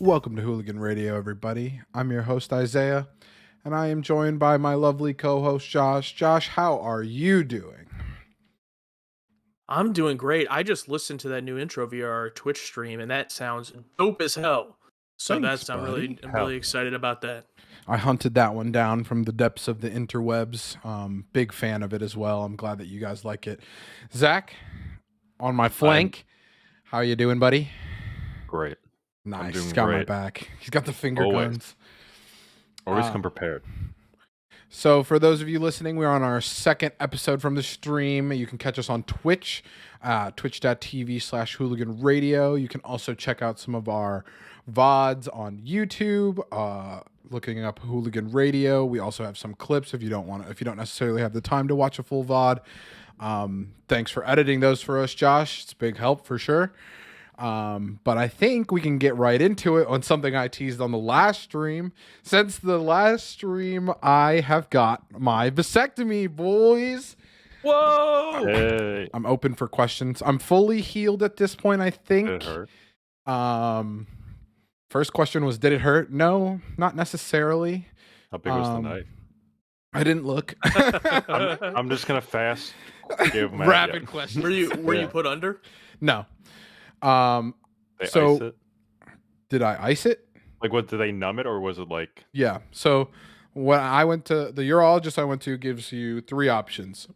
Welcome to Hooligan Radio, everybody. I'm your host, Isaiah, and I am joined by my lovely co-host, Josh. Josh, how are you doing? I'm doing great. I just listened to that new intro via our Twitch stream, and that sounds dope as hell. So Thanks, I'm buddy. really excited about that. I hunted that one down from the depths of the interwebs. Big fan of it as well. I'm glad that you guys like it. Zach, on my flank, how you doing, buddy? Great. Nice. He's got my back. He's got the finger guns. Always come prepared. So for those of you listening, we're on our second episode from the stream. You can catch us on Twitch, twitch.tv/Hooligan Radio. You can also check out some of our VODs on YouTube, looking up Hooligan Radio. We also have some clips if you don't necessarily have the time to watch a full VOD. Thanks for editing those for us, Josh. It's a big help for sure. But I think we can get right into it on something I teased on the last stream. Since the last stream, I have got my vasectomy, boys. Whoa! Hey. I'm open for questions. I'm fully healed at this point, I think. Did it hurt? First question was, did it hurt? No, not necessarily. How big was the knife? I didn't look. I'm just gonna fast give my Rapid question. Were you put under? No. They ice it? Did I ice it? Like, what, did they numb it, or was it like? Yeah. So when I went to the urologist I went to gives you three options.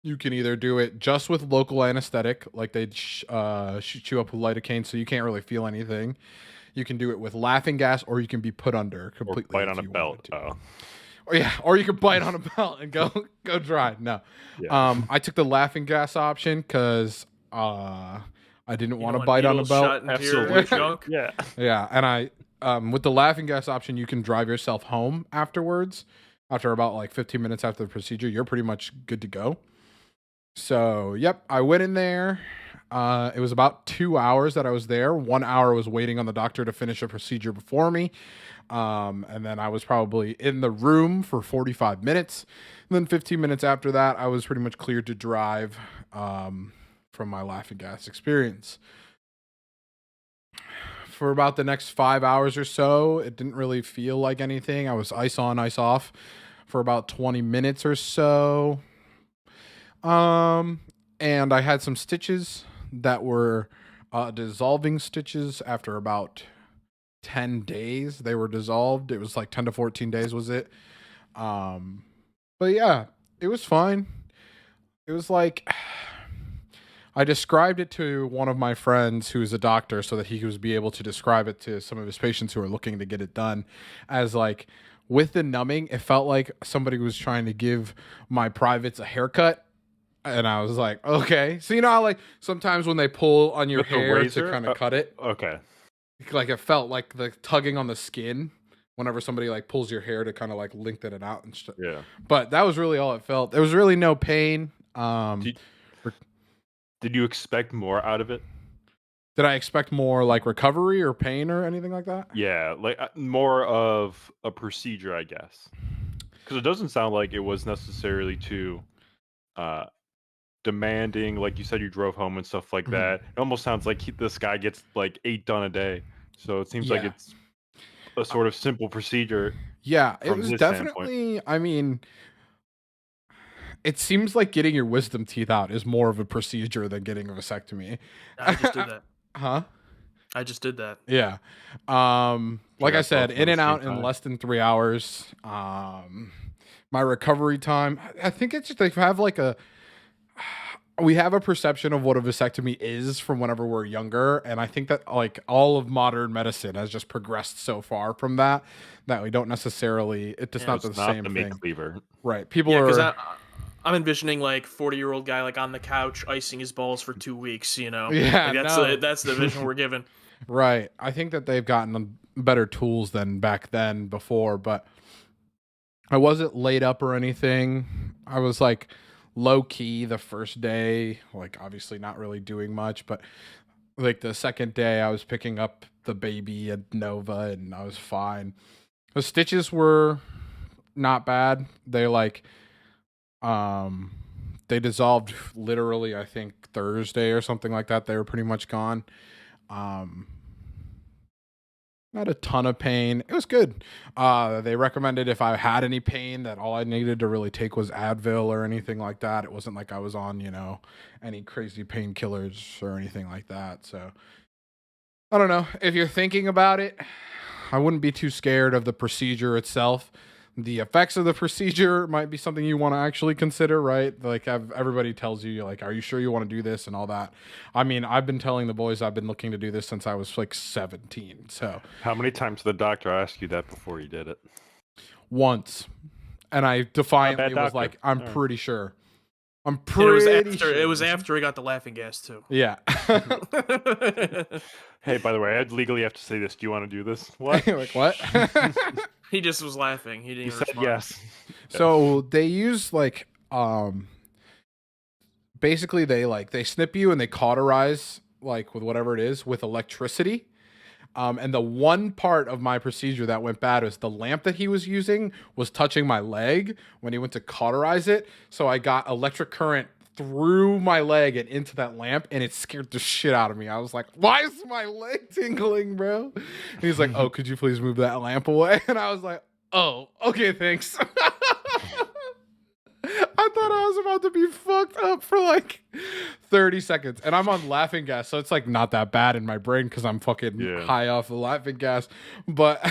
You can either do it just with local anesthetic, like they'd shoot you up with lidocaine so you can't really feel anything. You can do it with laughing gas, or you can be put under completely. Or bite on a belt. Or you can bite on a belt and go dry. No. Yeah. I took the laughing gas option because I didn't want to bite on a belt. Absolutely. Yeah. Yeah, and I with the laughing gas option, you can drive yourself home afterwards. After about like 15 minutes after the procedure, you're pretty much good to go. So, yep, I went in there. It was about 2 hours that I was there. 1 hour was waiting on the doctor to finish a procedure before me. And then I was probably in the room for 45 minutes. And then 15 minutes after that, I was pretty much cleared to drive from my laughing gas experience. For about the next 5 hours or so, it didn't really feel like anything. I was ice on, ice off for about 20 minutes or so. And I had some stitches that were dissolving stitches after about 10 days. They were dissolved. It was like 10 to 14 days was it. But yeah, it was fine. It was like, I described it to one of my friends who is a doctor so that he was be able to describe it to some of his patients who are looking to get it done as like, with the numbing, it felt like somebody was trying to give my privates a haircut. And I was like, okay. So you know how like sometimes when they pull on your hair to kind of cut it? Okay. Like it felt like the tugging on the skin whenever somebody like pulls your hair to kind of like lengthen it out and stuff. Yeah. But that was really all it felt. There was really no pain. Did you expect more out of it? Did I expect more like recovery or pain or anything like that? Yeah, like more of a procedure, I guess. Because it doesn't sound like it was necessarily too demanding. Like you said, you drove home and stuff like that. It almost sounds like this guy gets like 8 done a day. So it seems like it's a sort of simple procedure. Yeah, it was definitely, I mean, it seems like getting your wisdom teeth out is more of a procedure than getting a vasectomy. I just did that. Huh? I just did that. Yeah. Like I said, in and out in less than 3 hours. My recovery time, I think it's just they have like we have a perception of what a vasectomy is from whenever we're younger, and I think that like all of modern medicine has just progressed so far from that we don't necessarily. It's just not the same thing. Cleaver. Right? People are. I'm envisioning like 40-year-old guy like on the couch icing his balls for 2 weeks. You know? Yeah, like, that's the vision we're given. Right. I think that they've gotten better tools than back then before, but I wasn't laid up or anything. I was like low key the first day, like obviously not really doing much, but like the second day I was picking up the baby at Nova and I was fine. The stitches were not bad. They like, they dissolved literally, I think Thursday or something like that. They were pretty much gone. Not a ton of pain. It was good. They recommended if I had any pain that all I needed to really take was Advil or anything like that. It wasn't like I was on, any crazy painkillers or anything like that. So I don't know. If you're thinking about it, I wouldn't be too scared of the procedure itself. The effects of the procedure might be something you want to actually consider, right? Like everybody tells you, like, are you sure you want to do this and all that? I mean, I've been telling the boys I've been looking to do this since I was like 17. So How many times did the doctor ask you that before you did it? once, and I defiantly was doctor. like, I'm All right. pretty sure. I'm And pretty sure. it was after he got the laughing gas too. Yeah. Hey, by the way, I'd legally have to say this. Do you want to do this? What? Like what? He just was laughing. He didn't You even said respond. yes. So they use like basically they snip you and they cauterize like with whatever it is with electricity. And the one part of my procedure that went bad was the lamp that he was using was touching my leg when he went to cauterize it. So I got electric current through my leg and into that lamp, and it scared the shit out of me. I was like, why is my leg tingling, bro? And he's like, oh, could you please move that lamp away? And I was like, oh, okay, thanks. I thought I was about to be fucked up for like 30 seconds. And I'm on laughing gas, so it's like not that bad in my brain because I'm fucking high off the laughing gas. But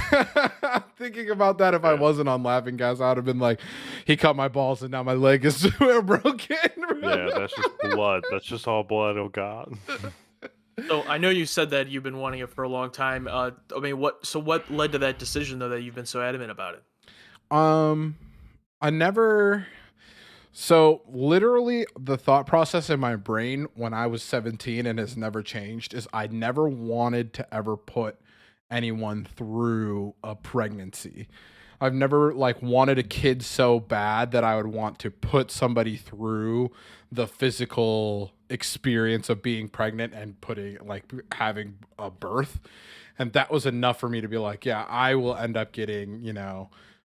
thinking about that, if I wasn't on laughing gas, I would have been like, he cut my balls and now my leg is broken. Yeah, that's just blood. That's just all blood, oh God. So I know you said that you've been wanting it for a long time. I mean, what led to that decision though that you've been so adamant about it? I never. So literally the thought process in my brain when I was 17 and has never changed is I never wanted to ever put anyone through a pregnancy. I've never like wanted a kid so bad that I would want to put somebody through the physical experience of being pregnant and having a birth. And that was enough for me to be like, yeah, I will end up getting,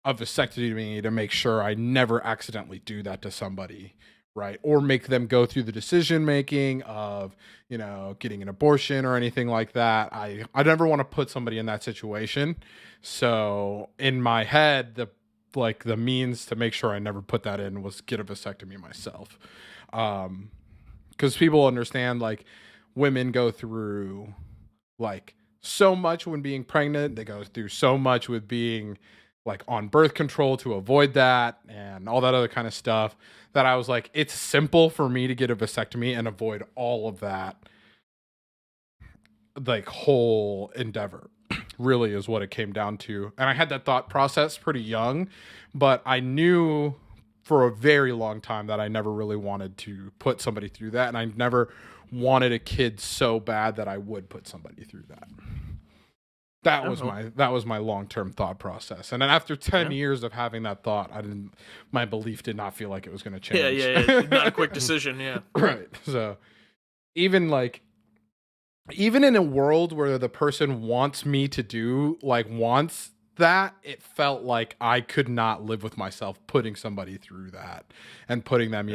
a vasectomy to make sure I never accidentally do that to somebody, right? Or make them go through the decision making of, getting an abortion or anything like that. I never want to put somebody in that situation. So in my head, the means to make sure I never put that in was get a vasectomy myself. Because people understand like women go through like so much when being pregnant. They go through so much with being like on birth control to avoid that and all that other kind of stuff that I was like, it's simple for me to get a vasectomy and avoid all of that like whole endeavor really is what it came down to. And I had that thought process pretty young, but I knew for a very long time that I never really wanted to put somebody through that. And I never wanted a kid so bad that I would put somebody through that. That was my long-term thought process. And then after 10 years of having that thought, my belief did not feel like it was going to change. Yeah. Not a quick decision, yeah. Right. So even in a world where the person wants me to wants that, it felt like I could not live with myself putting somebody through that and putting them,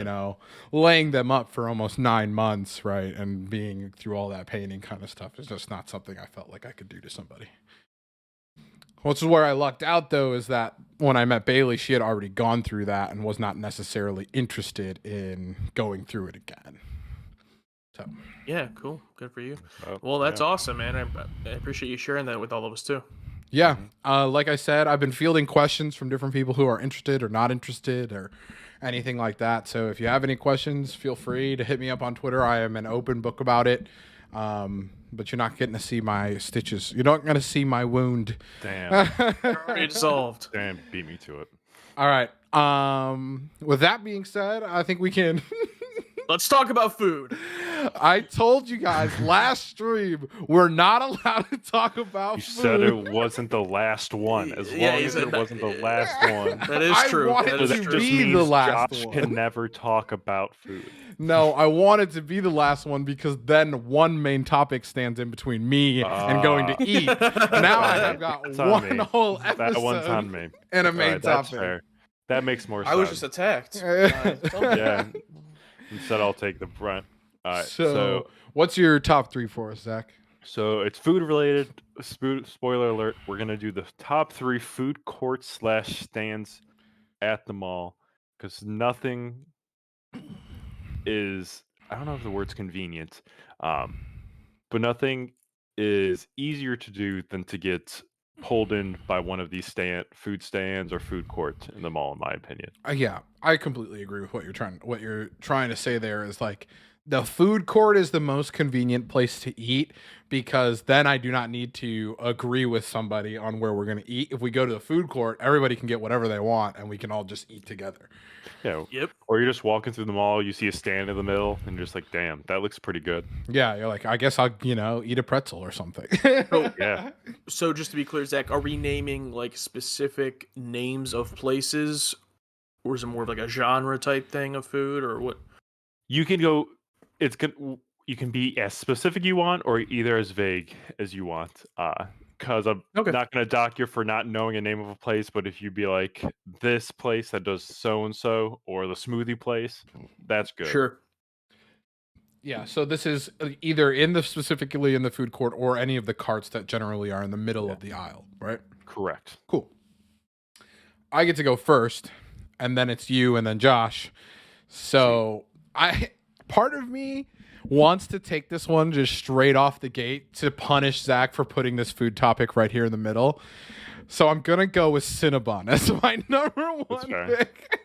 laying them up for almost 9 months, right? And being through all that pain and kind of stuff is just not something I felt like I could do to somebody. Which is where I lucked out, though, is that when I met Bailey, she had already gone through that and was not necessarily interested in going through it again. So yeah, cool. Good for you. Well, that's awesome, man. I appreciate you sharing that with all of us, too. Yeah. Like I said, I've been fielding questions from different people who are interested or not interested or anything like that. So if you have any questions, feel free to hit me up on Twitter. I am an open book about it. But you're not getting to see my stitches. You're not going to see my wound. Damn. Already solved. Damn, beat me to it. All right. With that being said, I think we can... Let's talk about food. I told you guys last stream we're not allowed to talk about food. You said it wasn't the last one. As long as it wasn't the last one. That is true. I wanted that to be the last Josh one. can never talk about food. No, I wanted to be the last one because then one main topic stands in between me and going to eat. Now I have got one whole episode that one's on me. and a main That's topic. fair. That makes more sense. I was just attacked. Yeah. Instead, I'll take the brunt. All right. So, what's your top 3 for us, Zach? So it's food related. Spoiler alert: we're gonna do the top 3 food courts slash stands at the mall because nothing is. I don't know if the word's convenient, um, but nothing is easier to do than to get pulled in by one of these food stands or food courts in the mall, in my opinion. Yeah, I completely agree with what you're trying to say there is like the food court is the most convenient place to eat because then I do not need to agree with somebody on where we're going to eat. If we go to the food court, everybody can get whatever they want and we can all just eat together. Yeah. Yep. Or you're just walking through the mall, you see a stand in the middle, and you're just like, damn, that looks pretty good. Yeah, you're like, I guess I'll, eat a pretzel or something. Yeah. So just to be clear, Zach, are we naming like specific names of places, or is it more of like a genre type thing of food, or what? You can go. It's good. You can be as specific you want, or either as vague as you want. Because I'm Okay. not going to dock you for not knowing a name of a place. But if you be like this place that does so and so, or the smoothie place, that's good. Sure. Yeah, so this is either specifically in the food court or any of the carts that generally are in the middle of the aisle, right? Correct. Cool. I get to go first, and then it's you, and then Josh. So part of me wants to take this one just straight off the gate to punish Zach for putting this food topic right here in the middle. So I'm gonna go with Cinnabon as my number one pick.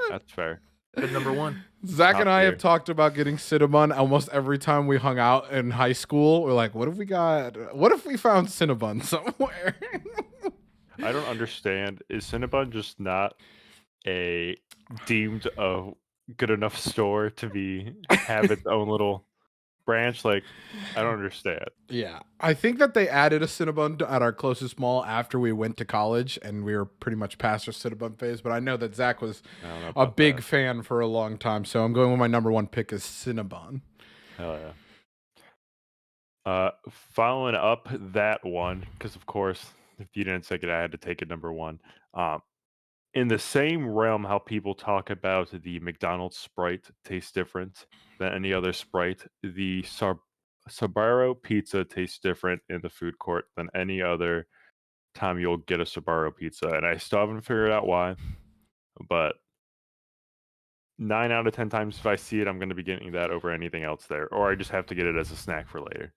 That's fair. Good number one. Zach Top and I tier. have talked about getting Cinnabon almost every time we hung out in high school. We're like, what if we found Cinnabon somewhere? I don't understand. Is Cinnabon just not a deemed a good enough store to have its own little branch? Like, I don't understand. Yeah. I think that they added a Cinnabon at our closest mall after we went to college, and we were pretty much past our Cinnabon phase. But I know that Zach was a big fan for a long time, so I'm going with my number one pick is Cinnabon. Hell yeah. Following up that one, because of course, if you didn't take it, I had to take it number one. In the same realm, how people talk about the McDonald's Sprite tastes different than any other Sprite, the Sbarro pizza tastes different in the food court than any other time you'll get a Sbarro pizza. And I still haven't figured out why, but 9 out of 10 times if I see it, I'm going to be getting that over anything else there, or I just have to get it as a snack for later.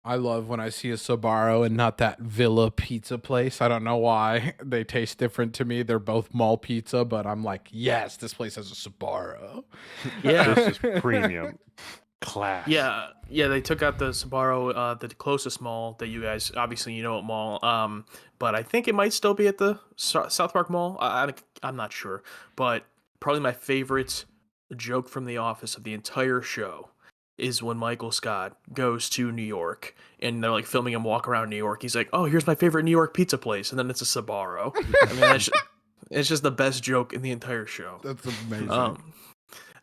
I love when I see a Sbarro and not that Villa pizza place. I don't know why they taste different to me. They're both mall pizza, but I'm like, yes, this place has a Sbarro. Yeah. This is premium class. Yeah, they took out the Sbarro, the closest mall that you guys obviously what mall. But I think it might still be at the South Park Mall. I'm not sure, but probably my favorite joke from The Office of the entire show is when Michael Scott goes to New York and they're like filming him walk around New York. He's like, "Oh, here's my favorite New York pizza place," and then it's a Sbarro. I mean, it's just the best joke in the entire show. That's amazing.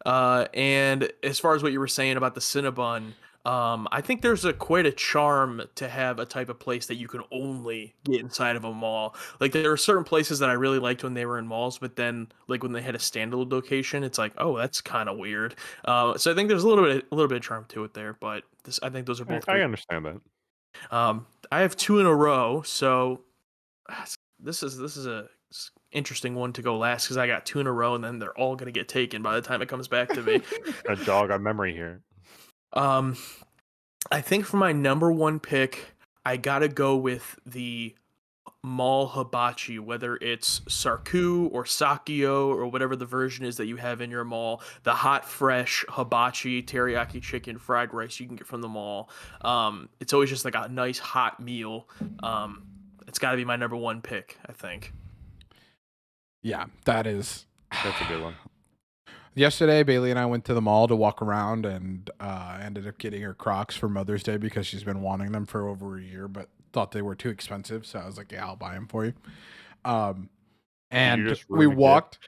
And as far as what you were saying about the Cinnabon, I think there's quite a charm to have a type of place that you can only get inside of a mall. Like there are certain places that I really liked when they were in malls, but then like when they had a standalone location, it's like, oh, that's kind of weird. So I think there's a little bit of charm to it there, but I think those are both. I understand that. I have 2 in a row, so this is a interesting one to go last because I got 2 in a row and then they're all gonna get taken by the time it comes back to me. A jog on memory here. I think for my number one pick, I gotta go with the mall hibachi, whether it's Sarku or Sakio or whatever the version is that you have in your mall. The hot, fresh hibachi, teriyaki chicken, fried rice you can get from the mall. It's always just like a nice hot meal. It's got to be my number one pick, I think. Yeah, that's a good one. Yesterday, Bailey and I went to the mall to walk around and ended up getting her Crocs for Mother's Day because she's been wanting them for over a year, but thought they were too expensive. So I was like, yeah, I'll buy them for you. And we walked.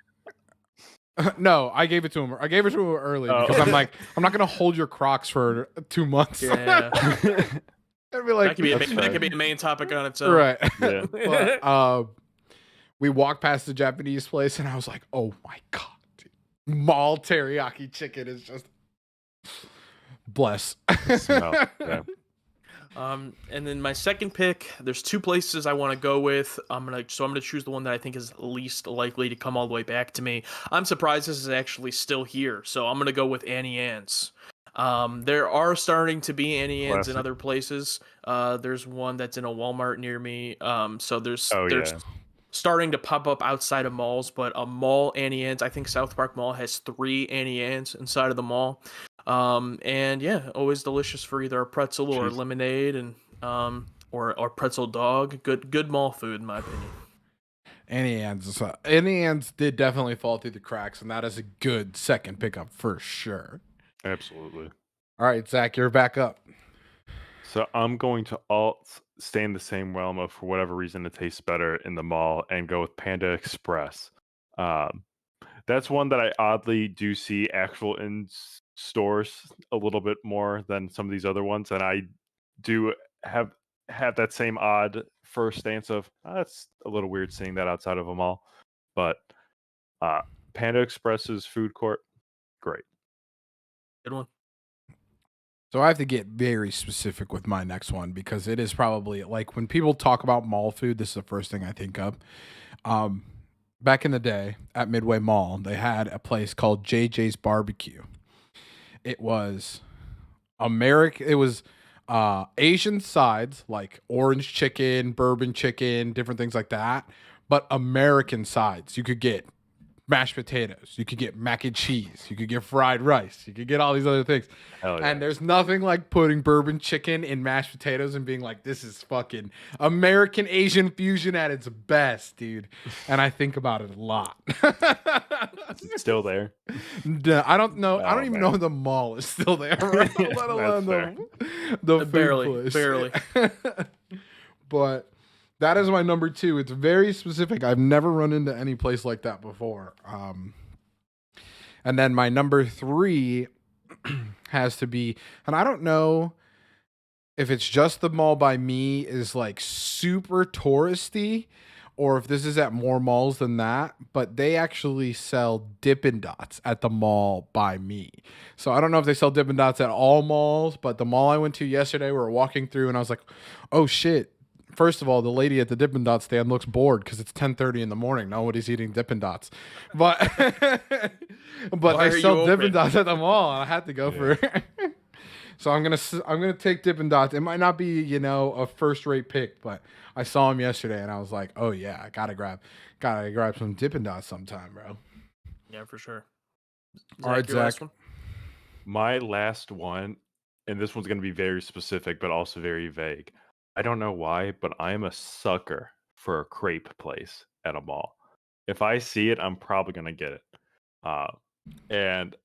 No, I gave it to him. I gave it to him early because I'm like, I'm not going to hold your Crocs for 2 months. Yeah. I'd be like, that could be a main topic on its own. Right. Yeah. But, we walked past the Japanese place and I was like, oh my God. Mall teriyaki chicken is just bless. Smell. Yeah. And then my second pick, there's two places I want to go with. I'm gonna choose the one that I think is least likely to come all the way back to me. I'm surprised this is actually still here, so I'm gonna go with Annie Ann's. There are starting to be Annie Ann's in Classic. other places. There's one that's in a Walmart near me. So Oh there's yeah, starting to pop up outside of malls, but a mall Annie Ann's. I think South Park Mall has 3 Annie Ann's inside of the mall. And yeah, always delicious for either a pretzel or cheese. lemonade, and or pretzel dog. Good mall food in my opinion. Annie Ann's did definitely fall through the cracks, and that is a good second pickup for sure. Absolutely. All right, Zach, you're back up. So I'm going to stay in the same realm of, for whatever reason, it tastes better in the mall and go with Panda Express. Um, that's one that I oddly do see actual in stores a little bit more than some of these other ones, and I do have that same odd first stance of that's a little weird seeing that outside of a mall, but Panda Express's food court, great. Good one. So I have to get very specific with my next one because it is probably like when people talk about mall food, this is the first thing I think of. Um, Back in the day at Midway Mall, they had a place called JJ's Barbecue. It was It was Asian sides like orange chicken, bourbon chicken, different things like that. But American sides, you could get mashed potatoes, you could get mac and cheese, you could get fried rice, you could get all these other things. Hell yeah. And there's nothing like putting bourbon chicken in mashed potatoes and being like, this is fucking American Asian fusion at its best, dude. And I think about it a lot. It's still there. I don't know. I don't Oh, even man. know if the mall is still there, let alone fair. the food Barely, place. barely. But that is my number 2. It's very specific. I've never run into any place like that before. And then my number 3 has to be, and I don't know if it's just the mall by me is like super touristy or if this is at more malls than that, but they actually sell Dippin' Dots at the mall by me. So I don't know if they sell Dippin' Dots at all malls, but the mall I went to yesterday, we were walking through and I was like, oh shit. First of all, the lady at the Dippin' Dots stand looks bored because it's 10:30 in the morning. Nobody's eating Dippin' Dots, but Why are they you sell Dippin' open? Dots at the mall. And I had to go for it. So I'm gonna take Dippin' Dots. It might not be a first rate pick, but I saw him yesterday and I was like, oh yeah, I gotta grab some Dippin' Dots sometime, bro. Yeah, for sure. All right, Your last Zach. one? My last one, and this one's going to be very specific, but also very vague. I don't know why, but I am a sucker for a crepe place at a mall. If I see it, I'm probably going to get it. And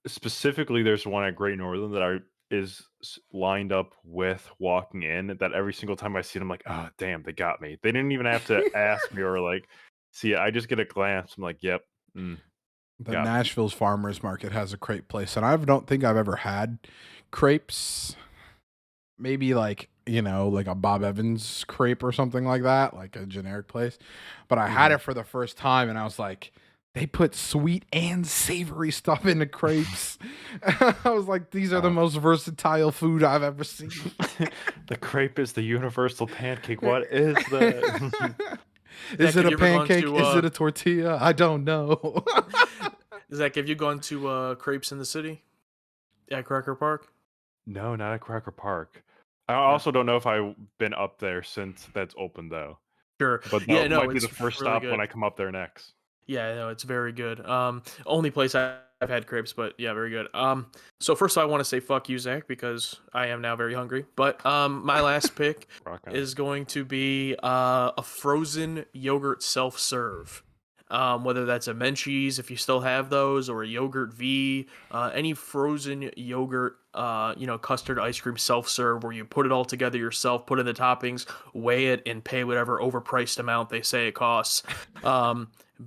specifically, there's one at Great Northern that is lined up with walking in. That every single time I see it, I'm like, oh damn, they got me. They didn't even have to ask me or like see it. I just get a glance. I'm like, yep, The got me. Nashville's Farmers Market has a crepe place, and I don't think I've ever had crepes. Maybe like a Bob Evans crepe or something like that, like a generic place. But I had it for the first time, and I was like, they put sweet and savory stuff into crepes. I was like, these are the most versatile food I've ever seen. The crepe is the universal pancake. What is that? Is Zach, it have a you ever gone pancake? to, Is it a tortilla? I don't know. Zach, have you gone to crepes in the city at Cracker Park? No, not at Cracker Park. I also don't know if I've been up there since that's open though. Sure. But Yeah, that no, might be it's the first really stop when good. I come up there next. Yeah, no, it's very good. Only place I've had crepes, but yeah, very good. So first I want to say fuck you, Zach, because I am now very hungry. But my last pick Rock on. is going to be a frozen yogurt self-serve. Whether that's a Menchie's, if you still have those, or a Yogurt V, any frozen yogurt, custard ice cream self-serve where you put it all together yourself, put in the toppings, weigh it, and pay whatever overpriced amount they say it costs.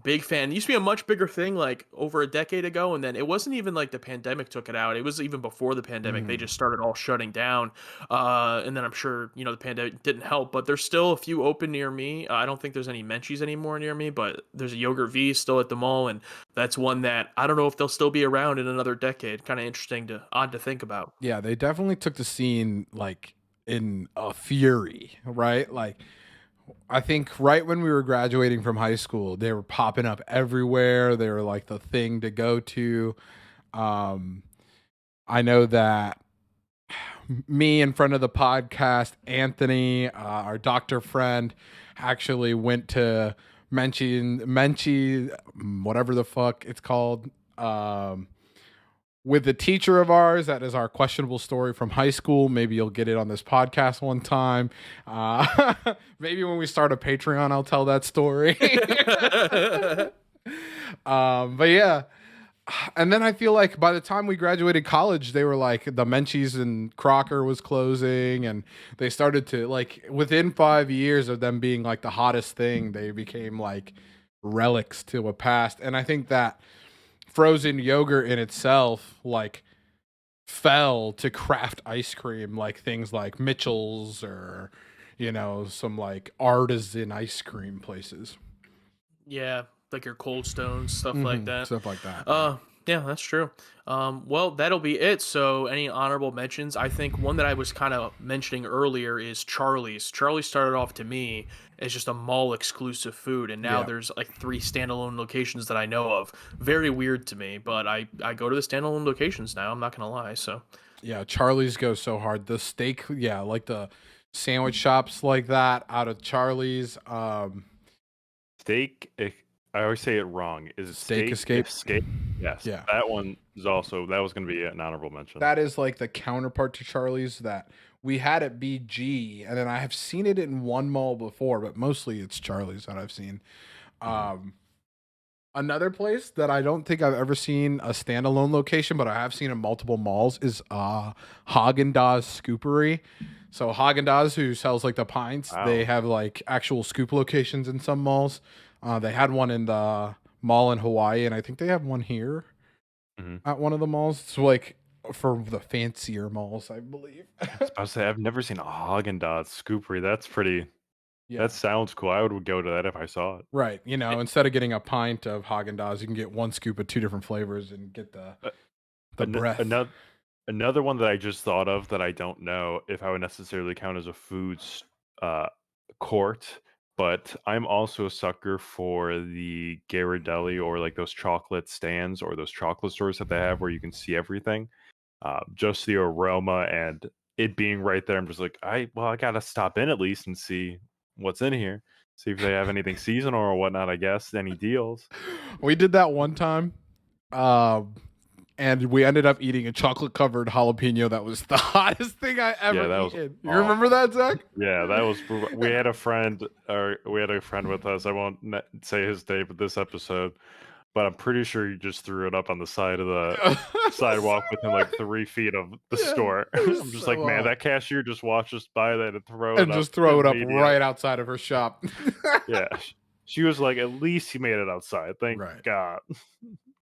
Big fan. It used to be a much bigger thing like over a decade ago, and then it wasn't even like the pandemic took it out. It was even before the pandemic. They just started all shutting down. And then I'm sure, the pandemic didn't help, but there's still a few open near me. I don't think there's any Menchie's anymore near me, but there's a Yogurt V still at the mall, and that's one that I don't know if they'll still be around in another decade. Kind of odd to think about. Yeah, they definitely took the scene like in a fury, right? Like I think right when we were graduating from high school, they were popping up everywhere. They were like the thing to go to. Um, I know that me in front of the podcast, Anthony, our doctor friend, actually went to Menchie, whatever the fuck it's called, with the teacher of ours. That is our questionable story from high school. Maybe you'll get it on this podcast one time. Maybe when we start a Patreon, I'll tell that story. But yeah. And then I feel like by the time we graduated college, they were like the Menchie's and Crocker was closing, and they started to like within 5 years of them being like the hottest thing, they became like relics to a past. And I think that frozen yogurt in itself like fell to craft ice cream, like things like Mitchell's or some like artisan ice cream places. Yeah, like your Cold Stones, stuff like that. Stuff like that. Yeah, that's true. Well, that'll be it. So, any honorable mentions? I think one that I was kind of mentioning earlier is Charlie's. Charlie started off to me as just a mall exclusive food, and now Yeah. there's like 3 standalone locations that I know of. Very weird to me, but I go to the standalone locations now. I'm not gonna lie. So, Yeah, Charlie's goes so hard. The steak, yeah, like the sandwich shops like that out of Charlie's. Steak. I always say it wrong. Is it Steak Escape? Escape? Yes. Yeah. That one is also that was going to be an honorable mention. That is like the counterpart to Charlie's that we had at BG, and then I have seen it in one mall before, but mostly it's Charlie's that I've seen. Another place that I don't think I've ever seen a standalone location, but I have seen in multiple malls is Haagen-Dazs Scoopery. So Haagen-Dazs, who sells like the pints, Wow. they have like actual scoop locations in some malls. They had one in the mall in Hawaii, and I think they have one here at one of the malls. It's like for the fancier malls, I believe. I was about to say I've never seen a Haagen-Dazs Scoopery. That's pretty. Yeah. That sounds cool. I would go to that if I saw it. Right. Instead of getting a pint of Haagen-Dazs, you can get one scoop of 2 different flavors and get the breath. Another one that I just thought of that I don't know if I would necessarily count as a foods court, but I'm also a sucker for the Ghirardelli or like those chocolate stands or those chocolate stores that they have where you can see everything. Just the aroma and it being right there. I'm just like, I gotta stop in at least and see what's in here. See if they have anything seasonal or whatnot, I guess. Any deals. We did that one time. And we ended up eating a chocolate covered jalapeno that was the hottest thing I ever eaten. You remember that, Zach? Yeah, that was. We had a friend with us. I won't say his name with this episode, but I'm pretty sure he just threw it up on the side of the sidewalk within like 3 feet of the store. I'm just like, man, that cashier just watched us buy that and throw it up right outside of her shop. Yeah, she was like, at least he made it outside. Thank God.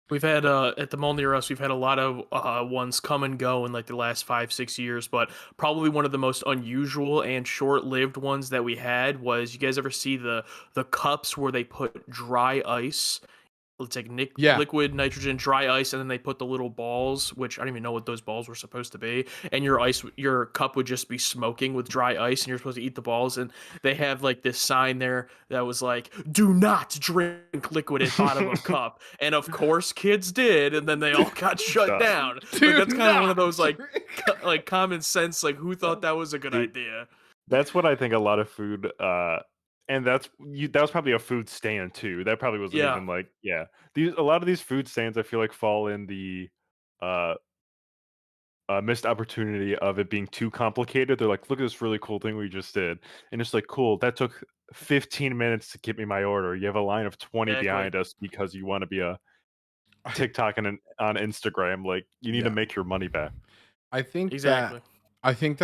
We've had at the mall near us, we've had a lot of ones come and go in like the last 5-6 years, but probably one of the most unusual and short-lived ones that we had was, you guys ever see the cups where they put dry ice? It's like liquid nitrogen, dry ice, and then they put the little balls, which I don't even know what those balls were supposed to be. And your cup would just be smoking with dry ice, and you're supposed to eat the balls. And they have like this sign there that was like, "Do not drink liquid at bottom of cup." And of course, kids did, and then they all got shut down. Like, that's kind of one of those like common sense. Like, who thought that was a good idea? That's what I think. A lot of food. And that was probably a food stand too. That probably wasn't even like a lot of these food stands I feel like fall in the missed opportunity of it being too complicated. They're like, look at this really cool thing we just did, and it's like, cool. That took 15 minutes to get me my order. You have a line of 20 behind us because you want to be a TikTok and on Instagram. Like, you need to make your money back. I think that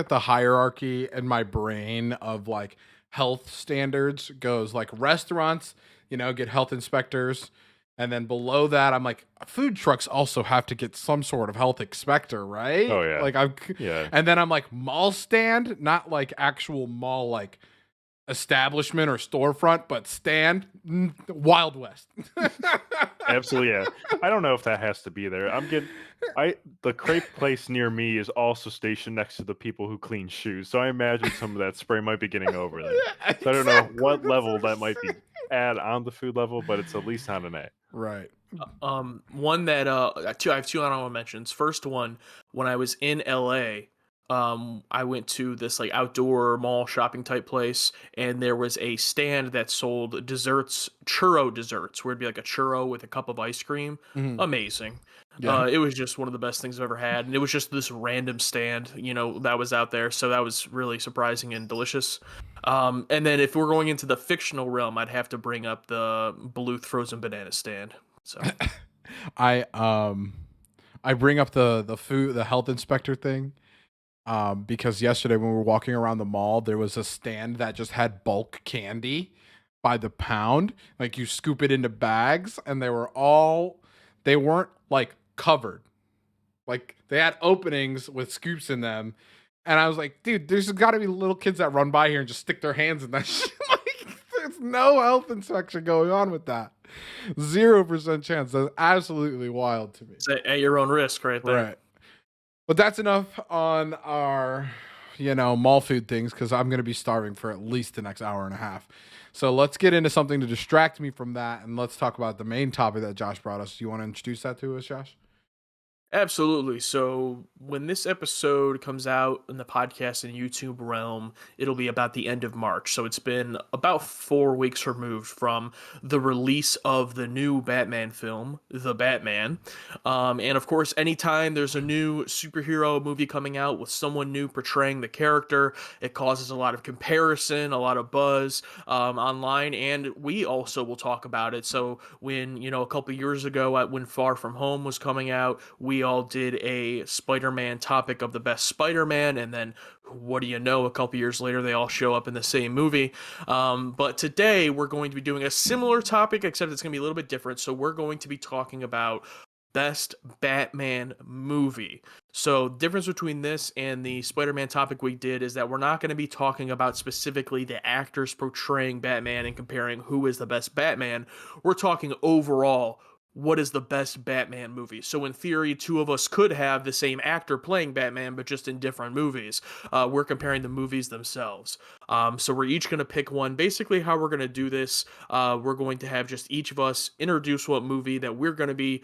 the hierarchy in my brain of like health standards goes like restaurants, get health inspectors, and then below that I'm like, food trucks also have to get some sort of health inspector, right? Oh yeah. And then I'm like, mall stand, not like actual mall like establishment or storefront, but stand Wild West. Absolutely, yeah. I don't know if that has to be there. The crepe place near me is also stationed next to the people who clean shoes, so I imagine some of that spray might be getting over there. Yeah, So I don't know exactly. what That's level what I'm that might be saying. add on the food level, but it's at least on an A. Right. One that I have two honorable mentions. First one, when I was in LA, I went to this like outdoor mall shopping type place, and there was a stand that sold desserts, churro desserts, where it'd be like a churro with a cup of ice cream. Mhm. Amazing. Yeah. It was just one of the best things I've ever had, and it was just this random stand, that was out there, so that was really surprising and delicious. And then if we're going into the fictional realm, I'd have to bring up the Bluth frozen banana stand. So I I bring up the health inspector thing because yesterday when we were walking around the mall there was a stand that just had bulk candy by the pound, like you scoop it into bags, and they weren't like covered, like they had openings with scoops in them, and I was like, dude, there's got to be little kids that run by here and just stick their hands in that shit. Like, there's no health inspection going on with that. 0% chance. That's absolutely wild to me. it's at your own risk, right there. Right. But that's enough on our, mall food things because I'm going to be starving for at least the next hour and a half. So let's get into something to distract me from that, and let's talk about the main topic that Josh brought us. Do you want to introduce that to us, Josh? Absolutely. So when this episode comes out in the podcast and YouTube realm, it'll be about the end of March. So it's been about 4 weeks removed from the release of the new Batman film, The Batman. And of course, anytime there's a new superhero movie coming out with someone new portraying the character, it causes a lot of comparison, a lot of buzz online, and we also will talk about it. So when, a couple years ago, when Far From Home was coming out, we all did a Spider-Man topic of the best Spider-Man, and then what do you know, a couple years later they all show up in the same movie. But today we're going to be doing a similar topic, except it's going to be a little bit different. So we're going to be talking about best Batman movie. So difference between this and the Spider-Man topic we did is that we're not going to be talking about specifically the actors portraying Batman and comparing who is the best Batman. We're talking overall, what is the best Batman movie. So in theory, two of us could have the same actor playing Batman, but just in different movies. We're comparing the movies themselves. So we're each going to pick one. Basically, how we're going to do this, we're going to have just each of us introduce what movie that we're going to be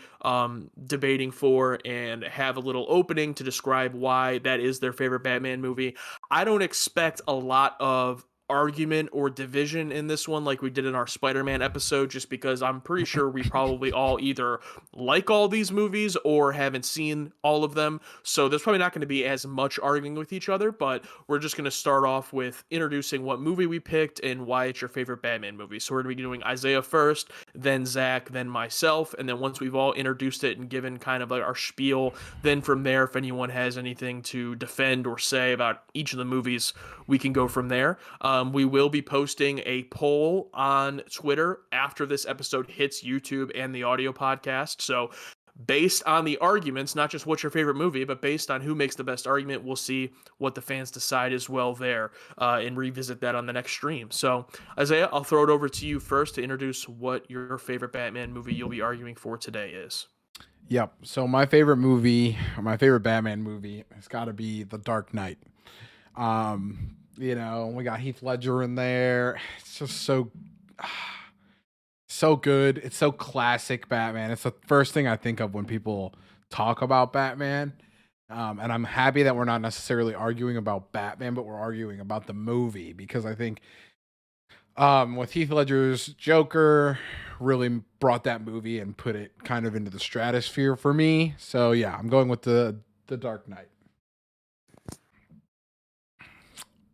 debating for, and have a little opening to describe why that is their favorite Batman movie. I don't expect a lot of argument or division in this one like we did in our Spider-Man episode, just because I'm pretty sure we probably all either like all these movies or haven't seen all of them. So there's probably not going to be as much arguing with each other, but we're just going to start off with introducing what movie we picked and why it's your favorite Batman movie. So we're going to be doing Isaiah first, then Zach, then myself, and then once we've all introduced it and given kind of like our spiel, then from there, if anyone has anything to defend or say about each of the movies, we can go from there. We will be posting a poll on Twitter after this episode hits YouTube and the audio podcast. So based on the arguments, not just what's your favorite movie, but based on who makes the best argument, we'll see what the fans decide as well there, and revisit that on the next stream. So Isaiah, I'll throw it over to you first to introduce what your favorite Batman movie you'll be arguing for today is. Yep. So my favorite movie, or my favorite Batman movie, has got to be The Dark Knight. We got Heath Ledger in there. It's just so good. It's so classic Batman. It's the first thing I think of when people talk about Batman. And I'm happy that we're not necessarily arguing about Batman, but we're arguing about the movie, because I think with Heath Ledger's Joker really brought that movie and put it kind of into the stratosphere for me. So yeah, I'm going with the Dark Knight.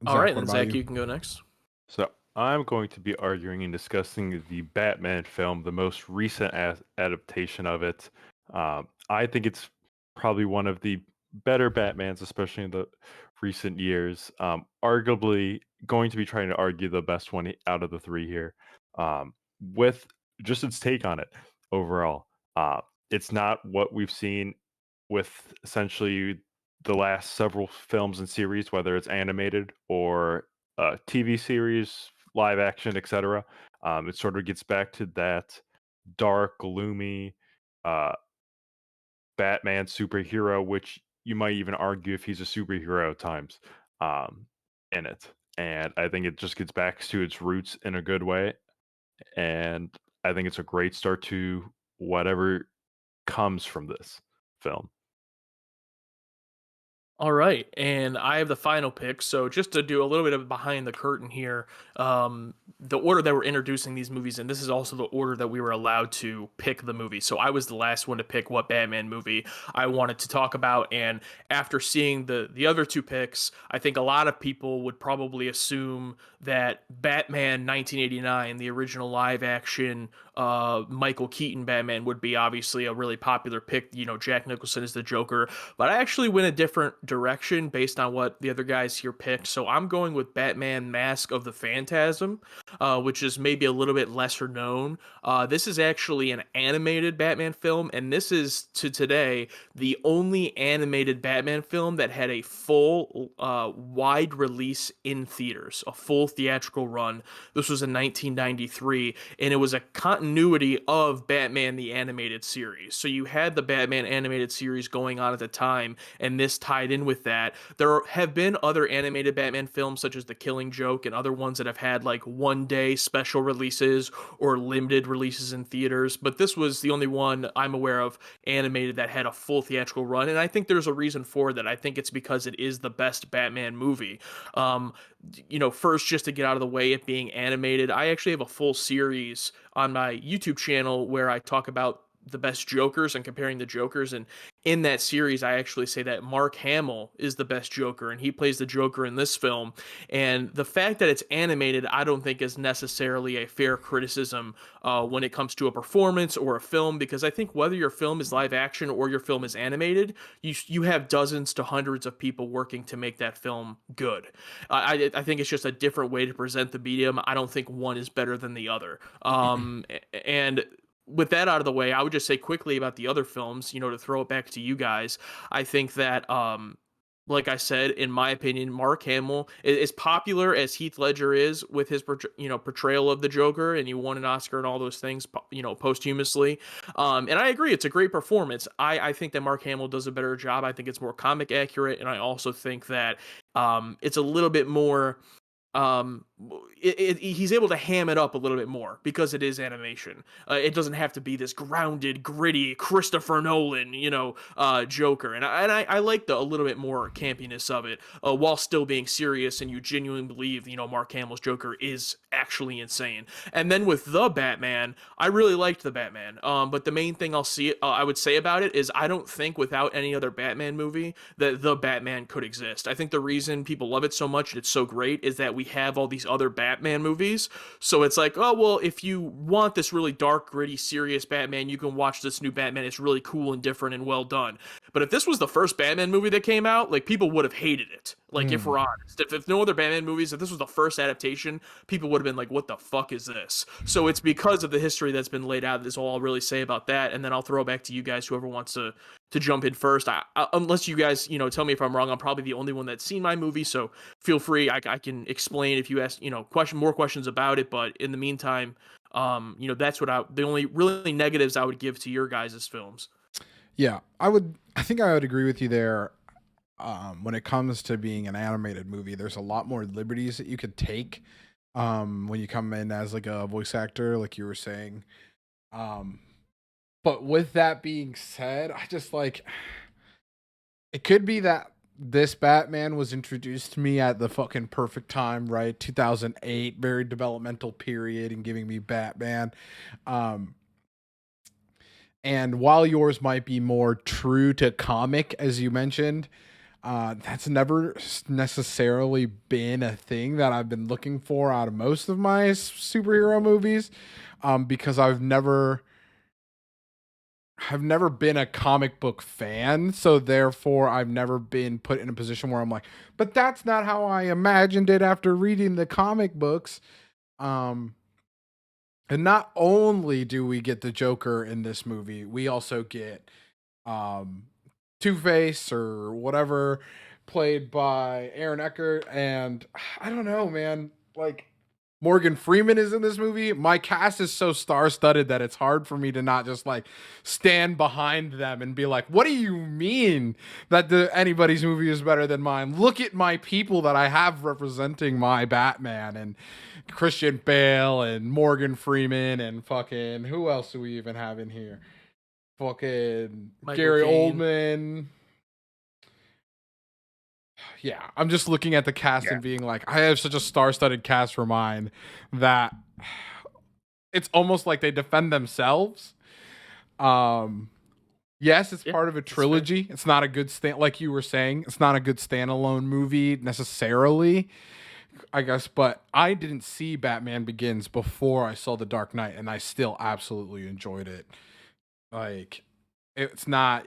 All right, what then about Zach, you can go next. So I'm going to be arguing and discussing the Batman film, the most recent adaptation of it. I think it's probably one of the better Batmans, especially in the recent years. Arguably going to be trying to argue the best one out of the three here, with just its take on it overall. It's not what we've seen with essentially the last several films and series, whether it's animated or TV series, live action, etc. It sort of gets back to that dark, gloomy uh, Batman superhero, which you might even argue if he's a superhero at times um, in it. And I think it just gets back to its roots in a good way. And I think it's a great start to whatever comes from this film. All right, and I have the final pick. So just to do a little bit of behind the curtain here, the order that we're introducing these movies in, this is also the order that we were allowed to pick the movie. So I was the last one to pick what Batman movie I wanted to talk about, and after seeing the other two picks, I think a lot of people would probably assume that Batman 1989, the original live action Michael Keaton Batman, would be obviously a really popular pick. You know, Jack Nicholson is the Joker, but I actually went a different direction based on what the other guys here picked. So I'm going with Batman Mask of the Phantasm, which is maybe a little bit lesser known. This is actually an animated Batman film, and this is to today the only animated Batman film that had a full wide release in theaters, a full theatrical run. This was in 1993, and it was a continuity of Batman the Animated Series. So you had the Batman Animated Series going on at the time, and this tied in with that. There have been other animated Batman films, such as The Killing Joke, and other ones that have had like 1 day special releases or limited releases in theaters, but this was the only one I'm aware of animated that had a full theatrical run, and I think there's a reason for that. I think it's because it is the best Batman movie. Um, First, just to get out of the way, it being animated, I actually have a full series on my YouTube channel where I talk about the best Jokers and comparing the Jokers. And in that series, I actually say that Mark Hamill is the best Joker, and he plays the Joker in this film. And the fact that it's animated, I don't think is necessarily a fair criticism when it comes to a performance or a film, because I think whether your film is live action or your film is animated, you have dozens to hundreds of people working to make that film good. I think it's just a different way to present the medium. I don't think one is better than the other. And with that out of the way, I would just say quickly about the other films, to throw it back to you guys. I think that, like I said, in my opinion, Mark Hamill, as popular as Heath Ledger is with his, portrayal of the Joker, and he won an Oscar and all those things, posthumously. And I agree, it's a great performance. I think that Mark Hamill does a better job. I think it's more comic accurate, and I also think that it's a little bit more um he's able to ham it up a little bit more because it is animation. It doesn't have to be this grounded, gritty Christopher Nolan, Joker, and I like the a little bit more campiness of it, while still being serious, and you genuinely believe Mark Hamill's Joker is actually insane. And then with the Batman, I really liked the Batman, but the main thing I would say about it is I don't think without any other Batman movie that the Batman could exist. I think the reason people love it so much and it's so great is that we have all these other Batman movies. So it's like, oh, well, if you want this really dark, gritty, serious Batman, you can watch this new Batman. It's really cool and different and well done. But if this was the first Batman movie that came out, like, people would have hated it. Like, if we're honest, if no other Batman movies, if this was the first adaptation, people would have been like, what the fuck is this? So it's because of the history that's been laid out. That's all I'll really say about that. And then I'll throw it back to you guys, whoever wants to jump in first. Unless you guys, tell me if I'm wrong. I'm probably the only one that's seen my movie, so feel free. I can explain if you ask, more questions about it. But in the meantime, that's the only really negatives I would give to your guys' films. Yeah, I think I would agree with you there. When it comes to being an animated movie, there's a lot more liberties that you could take when you come in as like a voice actor, like you were saying. Um, but with that being said, I just like it could be that this Batman was introduced to me at the fucking perfect time, right? 2008, very developmental period, and giving me Batman. Um, and while yours might be more true to comic, as you mentioned, that's never necessarily been a thing that I've been looking for out of most of my superhero movies, because I've never been a comic book fan, so therefore I've never been put in a position where I'm like, but that's not how I imagined it after reading the comic books. Um, and not only do we get the Joker in this movie, we also get um, Two-Face or whatever, played by Aaron Eckhart, and I don't know, man. Like, Morgan Freeman is in this movie. My cast is so star-studded that it's hard for me to not just like stand behind them and be like, "What do you mean that anybody's movie is better than mine? Look at my people that I have representing my Batman and Christian Bale and Morgan Freeman and fucking who else do we even have in here? Fucking Michael Gary Caine. Oldman." Yeah, I'm just looking at the cast Yeah. and being like, I have such a star-studded cast for mine that it's almost like they defend themselves. Yes, it's Yeah, part of a that's fair. trilogy. It's not a good like you were saying, it's not a good standalone movie necessarily, I guess, but I didn't see Batman Begins before I saw The Dark Knight, and I still absolutely enjoyed it. Like, it's not,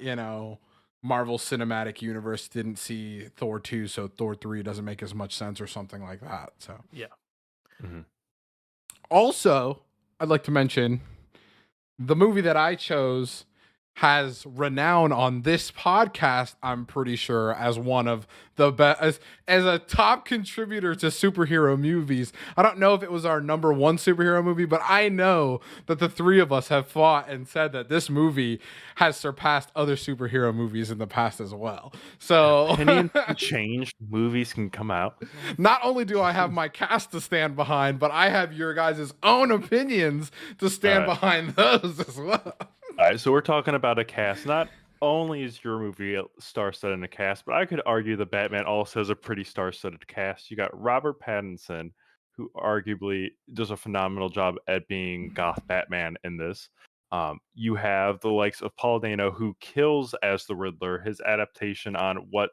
Marvel Cinematic Universe didn't see Thor 2, so Thor 3 doesn't make as much sense or something like that. So, Yeah. Mhm. also, I'd like to mention the movie that I chose has renown on this podcast, I'm pretty sure, as one of the best, as a top contributor to superhero movies. I don't know if it was our number one superhero movie, but I know that the three of us have fought and said that this movie has surpassed other superhero movies in the past as well. So Opinions can change. Movies can come out. not only do I have my cast to stand behind, but I have your guys' own opinions to stand Alright. behind those as well. All right, so we're talking about a cast. Not only is your movie a star-studded in a cast, but I could argue the Batman also has a pretty star-studded cast. You got Robert Pattinson, who arguably does a phenomenal job at being goth Batman in this. You have the likes of Paul Dano, who kills as the Riddler. His adaptation on what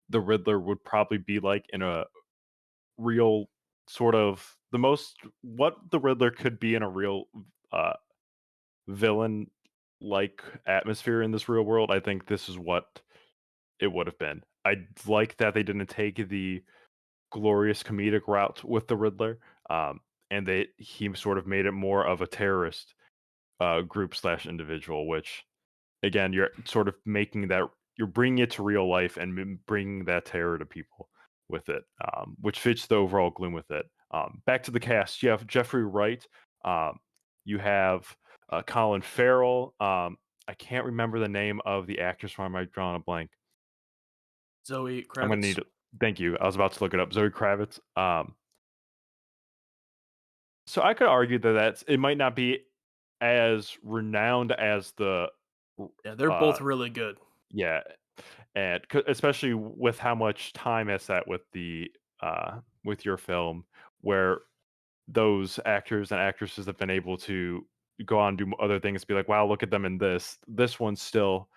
the Riddler would probably be like in a real sort of what the Riddler could be in a real uh, villain like atmosphere in this real world. I think this is what it would have been. I like that they didn't take the glorious comedic route with the Riddler, and he sort of made it more of a terrorist group slash individual. Which again, you're sort of making that you're bringing it to real life and bringing that terror to people with it, which fits the overall gloom with it. Back to the cast, you have Jeffrey Wright. You have Colin Farrell. I can't remember the name of the actress. Why am I drawing a blank? Zoe I'm gonna Kravitz. need it. Thank you. I was about to look it up. Zoe Kravitz. So I could argue that it might not be as renowned as the Yeah, they're uh both really good. yeah, and especially with how much time has sat with your film, where those actors and actresses have been able to go on and do other things, be like, wow, look at them in this. This one's still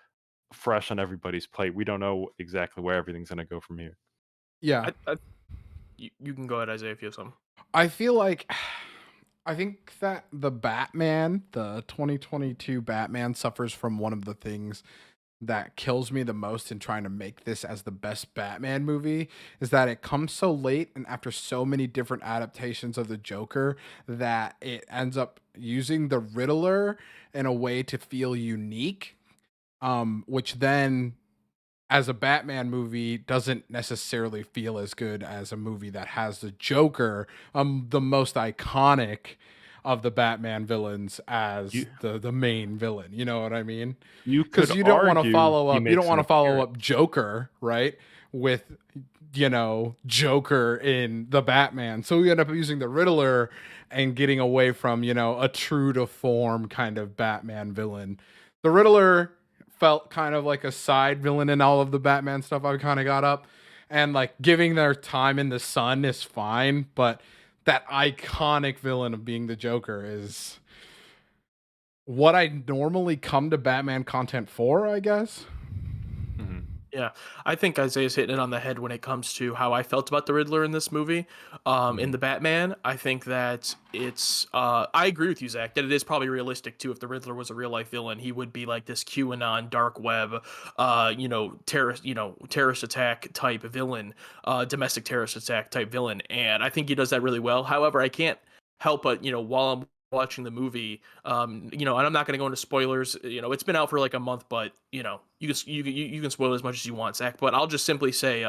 fresh on everybody's plate. We don't know exactly where everything's going to go from here. Yeah. You can go ahead, Isaiah, if you have some. I feel like I think that the 2022 Batman suffers from one of the things that kills me the most in trying to make this as the best Batman movie is that it comes so late and after so many different adaptations of the Joker that it ends up using the Riddler in a way to feel unique, which then as a Batman movie doesn't necessarily feel as good as a movie that has the Joker, the most iconic of the Batman villains as You the main villain. You know what I mean? you Because could you don't want to argue follow he up. You don't makes want an to follow appearance. up Joker, right? With Joker in the Batman. So we end up using the Riddler and getting away from a true to form kind of Batman villain. The Riddler felt kind of like a side villain in all of the Batman stuff I kind of got up. And like giving their time in the sun is fine, but that iconic villain of being the Joker is what I normally come to Batman content for, I guess. Mhm. Yeah, I think Isaiah's hitting it on the head when it comes to how I felt about the Riddler in this movie. In Mhm. the Batman, I think that it's. I agree with you, Zach, that it is probably realistic too. If the Riddler was a real life villain, he would be like this QAnon dark web, terrorist attack type villain, domestic terrorist attack type villain, and I think he does that really well. However, I can't help but while I'm watching the movie, and I'm not going to go into spoilers. It's been out for like a month, but you can spoil as much as you want, Zach. But I'll just simply say,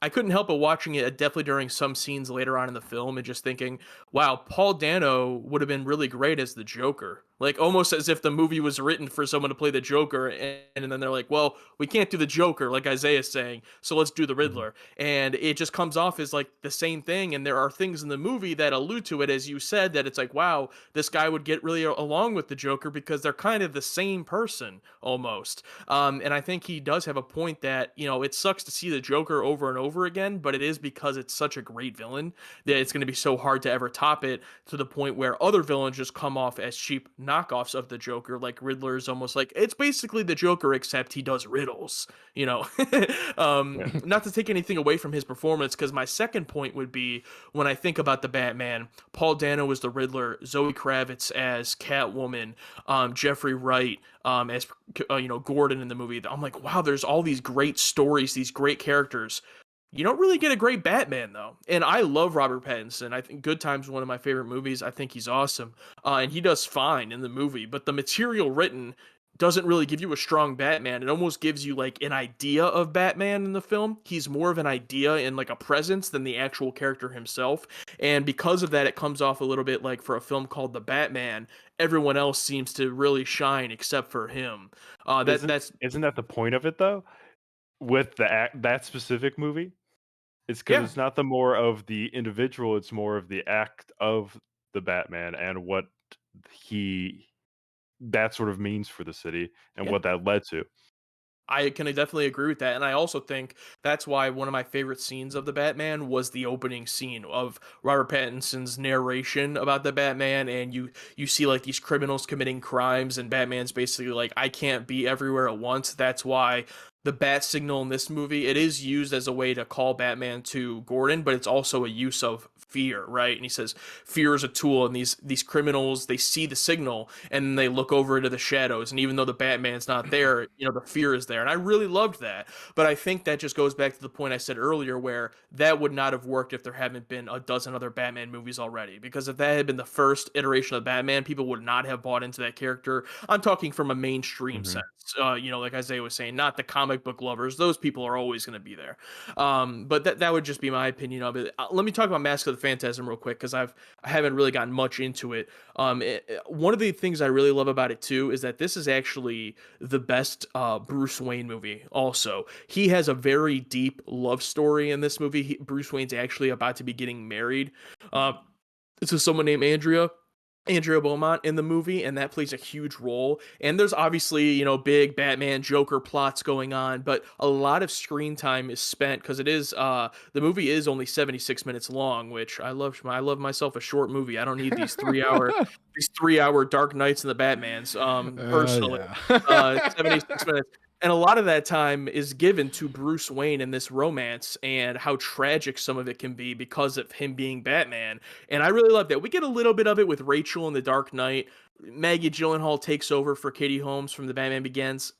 I couldn't help but watching it definitely during some scenes later on in the film and just thinking, wow, Paul Dano would have been really great as the Joker. Like almost as if the movie was written for someone to play the Joker, and then they're like, well, we can't do the Joker, like Isaiah's saying, so let's do the Mhm. Riddler. And it just comes off as like the same thing. And there are things in the movie that allude to it, as you said, that it's like, wow, this guy would get really along with the Joker because they're kind of the same person almost. And I think he does have a point that, it sucks to see the Joker over and over again, but it is because it's such a great villain that it's going to be so hard to ever top it, to the point where other villains just come off as cheap knockoffs of the Joker. Like Riddler is almost like it's basically the Joker, except he does riddles, you know. Yeah. Not to take anything away from his performance, because my second point would be, when I think about the Batman, Paul Dano as the Riddler, Zoe Kravitz as Catwoman, Jeffrey Wright as Gordon in the movie. I'm like, wow, there's all these great stories, these great characters. You don't really get a great Batman though, and I love Robert Pattinson. I think Good Times is one of my favorite movies. I think he's awesome, and he does fine in the movie. But the material written doesn't really give you a strong Batman. It almost gives you like an idea of Batman in the film. He's more of an idea and like a presence than the actual character himself. And because of that, it comes off a little bit like, for a film called The Batman, everyone else seems to really shine except for him. Isn't That's isn't that the point of it though? With that specific movie? It's because Yeah, it's not the more of the individual, it's more of the act of the Batman and what he that sort of means for the city and yeah. what that led to. I can definitely agree with that. And I also think that's why one of my favorite scenes of the Batman was the opening scene of Robert Pattinson's narration about the Batman. And you see like these criminals committing crimes, and Batman's basically like, I can't be everywhere at once. That's why the bat signal in this movie, it is used as a way to call Batman to Gordon, but it's also a use of fear, right? And he says fear is a tool, and these criminals, they see the signal and then they look over into the shadows, and even though the Batman's not there, the fear is there. And I really loved that. But I think that just goes back to the point I said earlier, where that would not have worked if there hadn't been a dozen other Batman movies already. Because if that had been the first iteration of Batman, people would not have bought into that character. I'm talking from a mainstream Mhm. sense. Like Isaiah was saying, not the comic book lovers. Those people are always going to be there. But that would just be my opinion of it. Let me talk about Mask of the Phantasm real quick, because I haven't really gotten much into it. One of the things I really love about it too is that this is actually the best Bruce Wayne movie. Also, he has a very deep love story in this movie. Bruce Wayne's actually about to be getting married. Uh, to someone named Andrea Beaumont in the movie, and that plays a huge role. And there's obviously, big Batman Joker plots going on, but a lot of screen time is spent, because it is the movie is only 76 minutes long, which I love myself a short movie. I don't need these 3 hour Dark Knights and the Batmans. Personally, Yeah. 76 minutes. And a lot of that time is given to Bruce Wayne in this romance, and how tragic some of it can be because of him being Batman. And I really love that. We get a little bit of it with Rachel in The Dark Knight. Maggie Gyllenhaal takes over for Katie Holmes from The Batman Begins.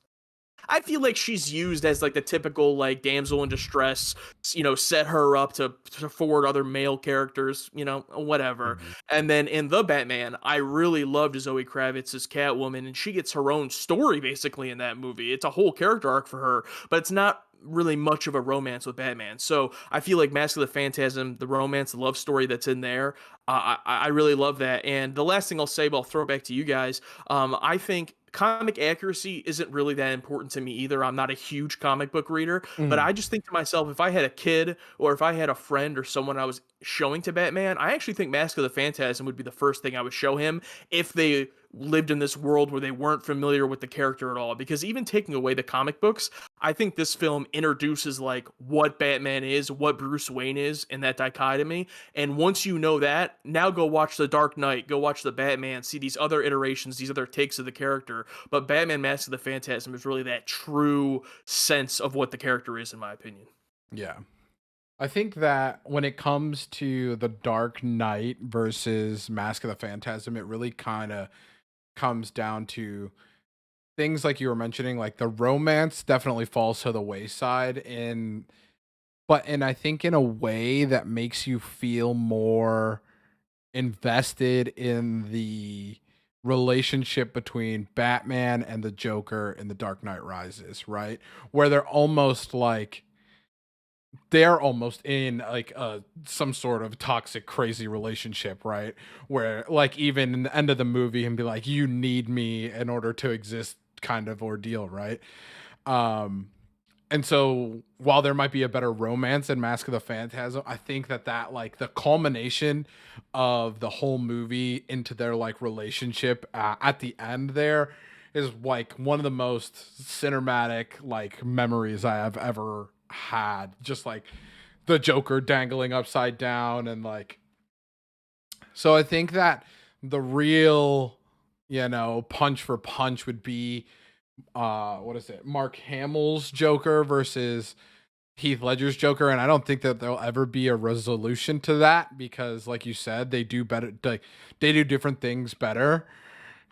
I feel like she's used as like the typical like damsel in distress, set her up to forward other male characters, whatever. Mhm. And then in The Batman, I really loved Zoe Kravitz as Catwoman, and she gets her own story basically in that movie. It's a whole character arc for her, but it's not really much of a romance with Batman. So I feel like Mask of the Phantasm, the romance, the love story that's in there, I really love that. And the last thing I'll say, but I'll throw it back to you guys. I think comic accuracy isn't really that important to me either. I'm not a huge comic book reader, but Mm. I just think to myself, if I had a kid or if I had a friend or someone I was showing to Batman, I actually think Mask of the Phantasm would be the first thing I would show him if they lived in this world where they weren't familiar with the character at all. Because even taking away the comic books, I think this film introduces like what Batman is, what Bruce Wayne is in that dichotomy. And once you know that, now go watch The Dark Knight, go watch The Batman, see these other iterations, these other takes of the character. But Batman Mask of the Phantasm is really that true sense of what the character is, in my opinion. Yeah. I think that when it comes to The Dark Knight versus Mask of the Phantasm, it really kind of comes down to things like you were mentioning, like the romance definitely falls to the wayside and I think in a way that makes you feel more invested in the relationship between Batman and the Joker in The Dark Knight Rises, right? Where they're almost like they're almost in like some sort of toxic crazy relationship, right, where like even in the end of the movie and be like, you need me in order to exist kind of ordeal, right? um and so while there might be a better romance in Mask of the Phantasm, I think that like the culmination of the whole movie into their like relationship at the end there is like one of the most cinematic like memories I have ever had. Just like the Joker dangling upside down and like, so I think that the real, punch for punch would be what is it? Mark Hamill's Joker versus Heath Ledger's Joker, and I don't think that there'll ever be a resolution to that because, like you said, they do better. Like they do different things better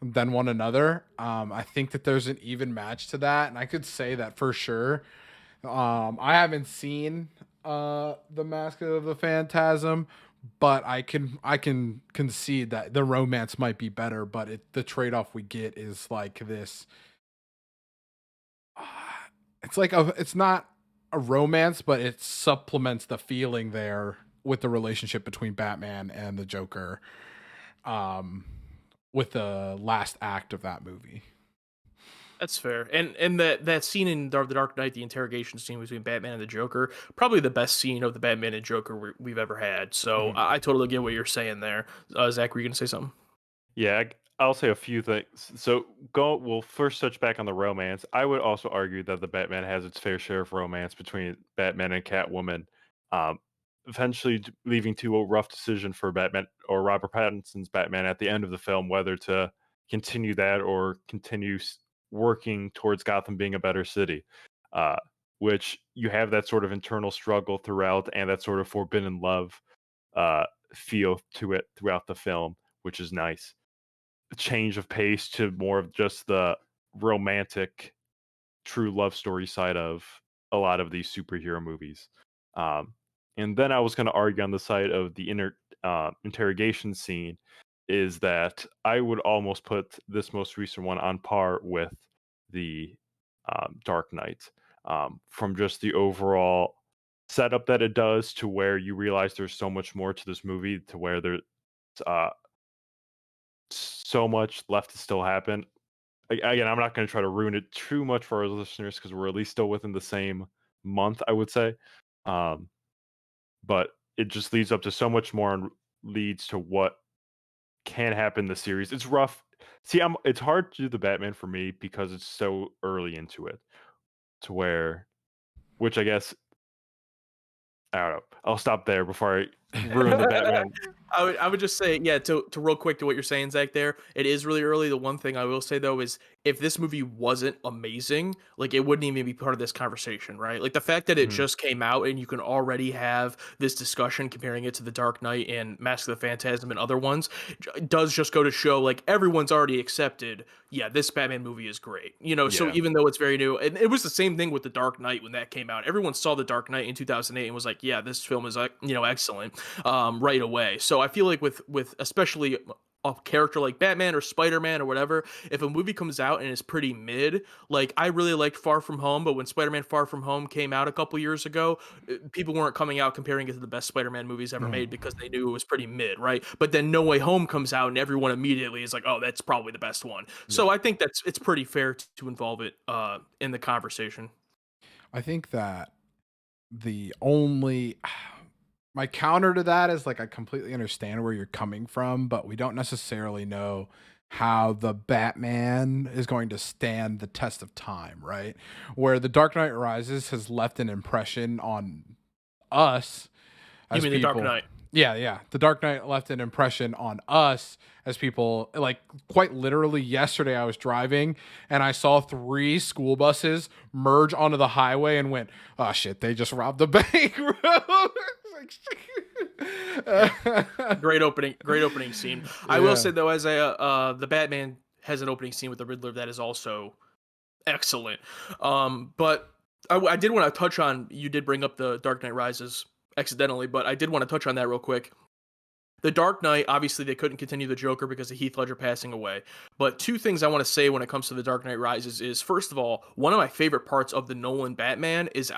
than one another. I think that there's an even match to that, and I could say that for sure. I haven't seen the Mask of the Phantasm, but I can concede that the romance might be better, but the trade off we get is like this. It's like it's not a romance, but it supplements the feeling there with the relationship between Batman and the Joker, um, with the last act of that movie. That's fair. And that scene in the Dark Knight, the interrogation scene between Batman and the Joker, probably the best scene of the Batman and Joker we've ever had. So Mhm. I totally get what you're saying there. Zach, were you gonna say something? Yeah, I'll say a few things. So we'll first touch back on the romance. I would also argue that the Batman has its fair share of romance between Batman and Catwoman, um, eventually leaving to a rough decision for Batman or Robert Pattinson's Batman at the end of the film, whether to continue that or continue working towards Gotham being a better city. Uh, which you have that sort of internal struggle throughout, and that sort of forbidden love uh, feel to it throughout the film, which is nice change of pace to more of just the romantic, true love story side of a lot of these superhero movies. Um, and then I was going to argue on the side of the interrogation scene is that I would almost put this most recent one on par with the Dark Knight, from just the overall setup that it does to where you realize there's so much more to this movie to where there's uh, so much left to still happen. Again, I'm not going to try to ruin it too much for our listeners because we're at least still within the same month, I would say. Um, but it just leads up to so much more and leads to what can happen in the series. It's rough. See, it's hard to do the Batman for me because it's so early into it, to where, which I guess I don't know. I'll stop there before I ruin the Batman. I would just say, yeah, to real quick to what you're saying, Zach, there, it is really early. The one thing I will say though is if this movie wasn't amazing, like it wouldn't even be part of this conversation, right? Like the fact that it Mhm. just came out and you can already have this discussion comparing it to The Dark Knight and Mask of the Phantasm and other ones does just go to show like everyone's already accepted, yeah, this Batman movie is great. So Yeah, even though it's very new, and it was the same thing with The Dark Knight when that came out. Everyone saw The Dark Knight in 2008 and was like, yeah, this film is like, excellent right away. So I feel like with especially a character like Batman or Spider-Man or whatever, if a movie comes out and is pretty mid, like I really liked Far From Home, but when Spider-Man Far From Home came out a couple years ago, people weren't coming out comparing it to the best Spider-Man movies ever Mhm. made because they knew it was pretty mid, right? But then No Way Home comes out and everyone immediately is like, "Oh, that's probably the best one." Yeah. So I think it's pretty fair to involve it in the conversation. I think that the only my counter to that is like I completely understand where you're coming from, but we don't necessarily know how the Batman is going to stand the test of time, right? Where The Dark Knight Rises has left an impression on us You as mean The Dark people. Knight? Yeah, yeah. The Dark Knight left an impression on us as people. Like, quite literally, yesterday I was driving and I saw three school buses merge onto the highway and went, oh shit, they just robbed the bank, bro. Yeah. Great opening scene. I will Yeah. say though, as the Batman has an opening scene with the Riddler that is also excellent. But I did want to touch on. You did bring up the Dark Knight Rises accidentally, but I did want to touch on that real quick. The Dark Knight, obviously they couldn't continue the Joker because of Heath Ledger passing away. But two things I want to say when it comes to The Dark Knight Rises is, first of all, one of my favorite parts of the Nolan Batman is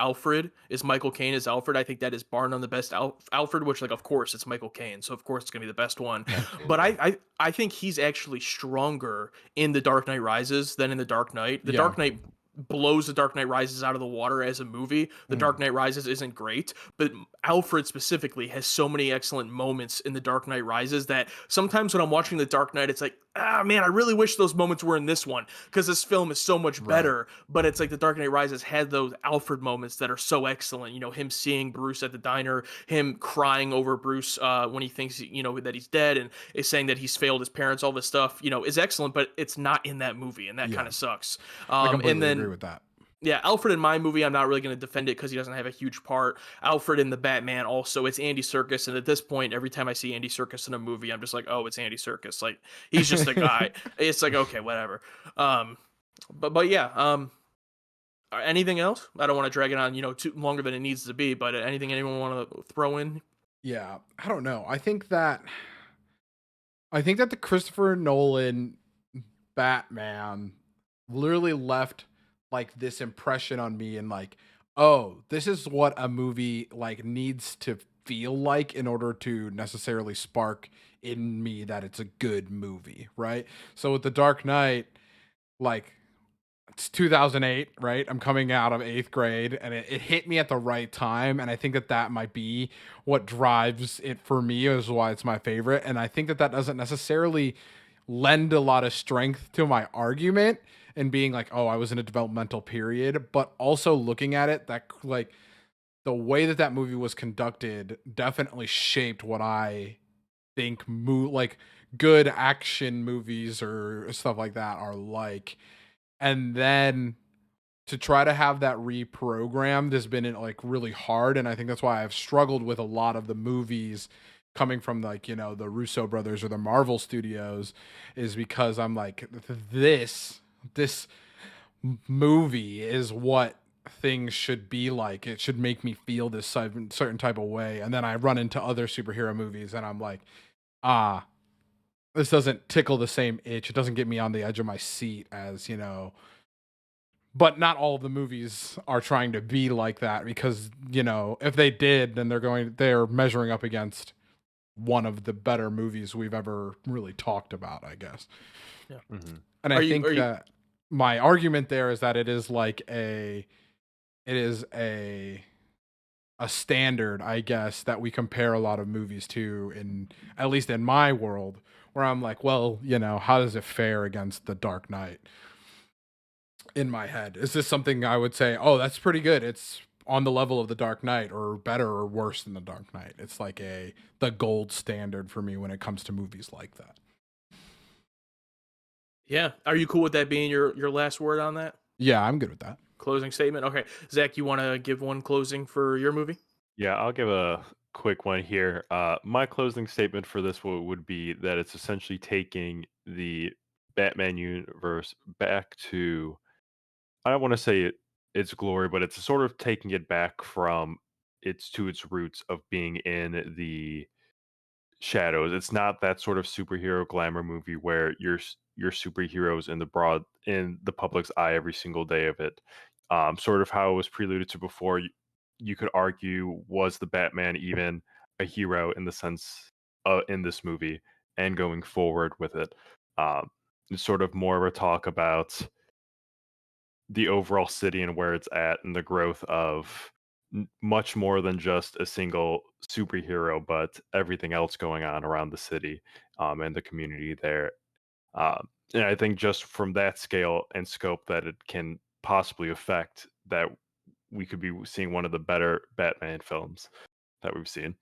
Michael Caine as Alfred. I think that is bar none the best Alfred, which, like, of course it's Michael Caine, so of course it's gonna be the best one. But I think he's actually stronger in The Dark Knight Rises than in The Dark Knight. The Dark Knight blows The Dark Knight Rises out of the water as a movie. The Dark Knight Rises isn't great, but Alfred specifically has so many excellent moments in The Dark Knight Rises that sometimes when I'm watching The Dark Knight, it's like, ah, man, I really wish those moments were in this one because this film is so much better. But it's like The Dark Knight Rises had those Alfred moments that are so excellent. You know, him seeing Bruce at the diner, him crying over Bruce when he thinks, you know, that he's dead and is saying that he's failed his parents, all this stuff, you know, is excellent, but it's not in that movie, and that kind of sucks. I completely and then agree with that. yeah, Alfred in my movie, I'm not really going to defend it because he doesn't have a huge part. Alfred in the Batman also, it's Andy Serkis, and at this point, every time I see Andy Serkis in a movie, I'm just like, oh, it's Andy Serkis. Like, he's just a guy. It's like, okay, whatever. But yeah. Anything else? I don't want to drag it on, you know, too longer than it needs to be. But anything anyone want to throw in? Yeah, I don't know. I think that the Christopher Nolan Batman literally left like this impression on me, and like, oh, this is what a movie like needs to feel like in order to necessarily spark in me that it's a good movie, right? So with The Dark Knight, like, it's 2008, right? I'm coming out of 8th grade, and it hit me at the right time, and I think that might be what drives it for me, is why it's my favorite. And I think that doesn't necessarily lend a lot of strength to my argument and being like, oh, I was in a developmental period, but also looking at it, that like the way that movie was conducted definitely shaped what I think like good action movies or stuff like that are like. And then to try to have that reprogrammed has been like really hard, and I think that's why I've struggled with a lot of the movies coming from, like, you know, the Russo brothers or the Marvel Studios, is because I'm like, this movie is what things should be like. It should make me feel this certain type of way, and then I run into other superhero movies and I'm like, this doesn't tickle the same itch. It doesn't get me on the edge of my seat as, you know. But not all of the movies are trying to be like that, because, you know, if they did, then they're measuring up against one of the better movies we've ever really talked about, I guess. Yeah. Mm-hmm. And I think that my argument there is that it is a standard, I guess, that we compare a lot of movies to, in at least in my world, where I'm like, well, you know, how does it fare against The Dark Knight? In my head, is this something I would say, oh, that's pretty good, it's on the level of The Dark Knight, or better or worse than The Dark Knight? It's like the gold standard for me when it comes to movies like that. Yeah. Are you cool with that being your last word on that? Yeah, I'm good with that. Closing statement? Okay. Zach, you want to give one closing for your movie? Yeah, I'll give a quick one here. My closing statement for this would be that it's essentially taking the Batman universe back to, I don't want to say its glory, but it's sort of taking it back from its roots of being in the shadows. It's not that sort of superhero glamour movie where your superheroes in the public's eye every single day of it. Sort of how it was preluded to before. You could argue, was the Batman even a hero in the sense in this movie and going forward with it? It's sort of more of a talk about the overall city and where it's at and the growth of much more than just a single superhero, but everything else going on around the city and the community there. And I think just from that scale and scope that it can possibly affect, that we could be seeing one of the better Batman films that we've seen.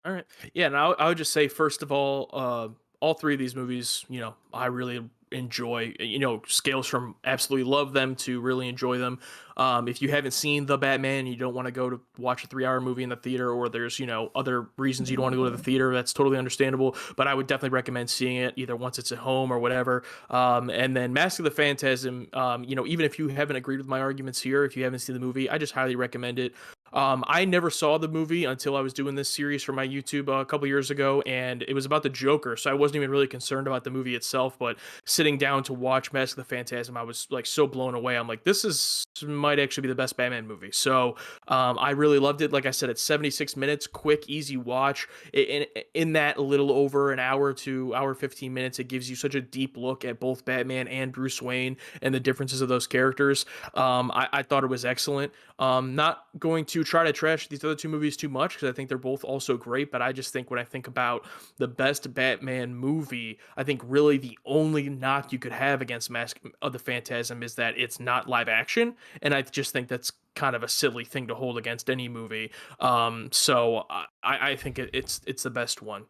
All right. Yeah, and I would just say, first of all three of these movies, you know, I really enjoy. You know, scales from absolutely love them to really enjoy them. If you haven't seen The Batman, you don't want to go to watch a 3-hour movie in the theater, or there's, you know, other reasons you don't want to go to the theater, that's totally understandable. But I would definitely recommend seeing it either once it's at home or whatever. And then Mask of the Phantasm, you know, even if you haven't agreed with my arguments here, if you haven't seen the movie, I just highly recommend it. I never saw the movie until I was doing this series for my YouTube a couple years ago, and it was about the Joker, so I wasn't even really concerned about the movie itself. But sitting down to watch Mask of the Phantasm, I was like so blown away. I'm like, this is might actually be the best Batman movie. So I really loved it. Like I said, it's 76 minutes, quick, easy watch. In that little over an hour to hour 15 minutes, it gives you such a deep look at both Batman and Bruce Wayne and the differences of those characters. I thought it was excellent. Not going to try to trash these other two movies too much because I think they're both also great. But I just think when I think about the best Batman movie, I think really the only knock you could have against Mask of the Phantasm is that it's not live action, and I just think that's kind of a silly thing to hold against any movie. So I think it's the best one.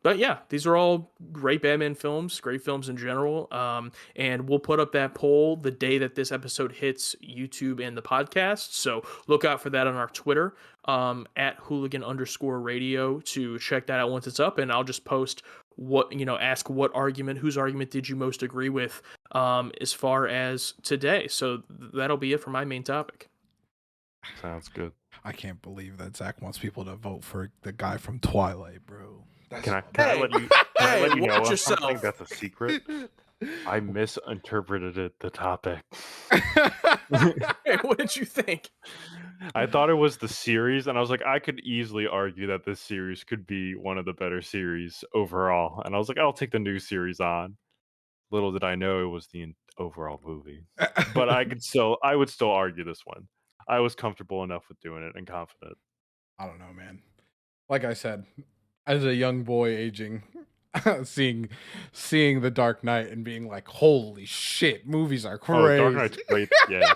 But yeah, these are all great Batman films, great films in general. And we'll put up that poll the day that this episode hits YouTube and the podcast. So look out for that on our Twitter, at hooligan_radio to check that out once it's up. And I'll just post ask whose argument did you most agree with, as far as today. So that'll be it for my main topic. Sounds good. I can't believe that Zach wants people to vote for the guy from Twilight, bro. Can I let you know watch of something yourself. that's a secret? I misinterpreted the topic. Hey, what did you think? I thought it was the series, and I was like, I could easily argue that this series could be one of the better series overall. And I was like, I'll take the new series on. Little did I know it was the overall movie. But I would still argue this one. I was comfortable enough with doing it and confident. I don't know, man. Like I said, as a young boy aging, seeing The Dark Knight and being like, holy shit, movies are crazy. Oh, Dark Knight's great. Yeah.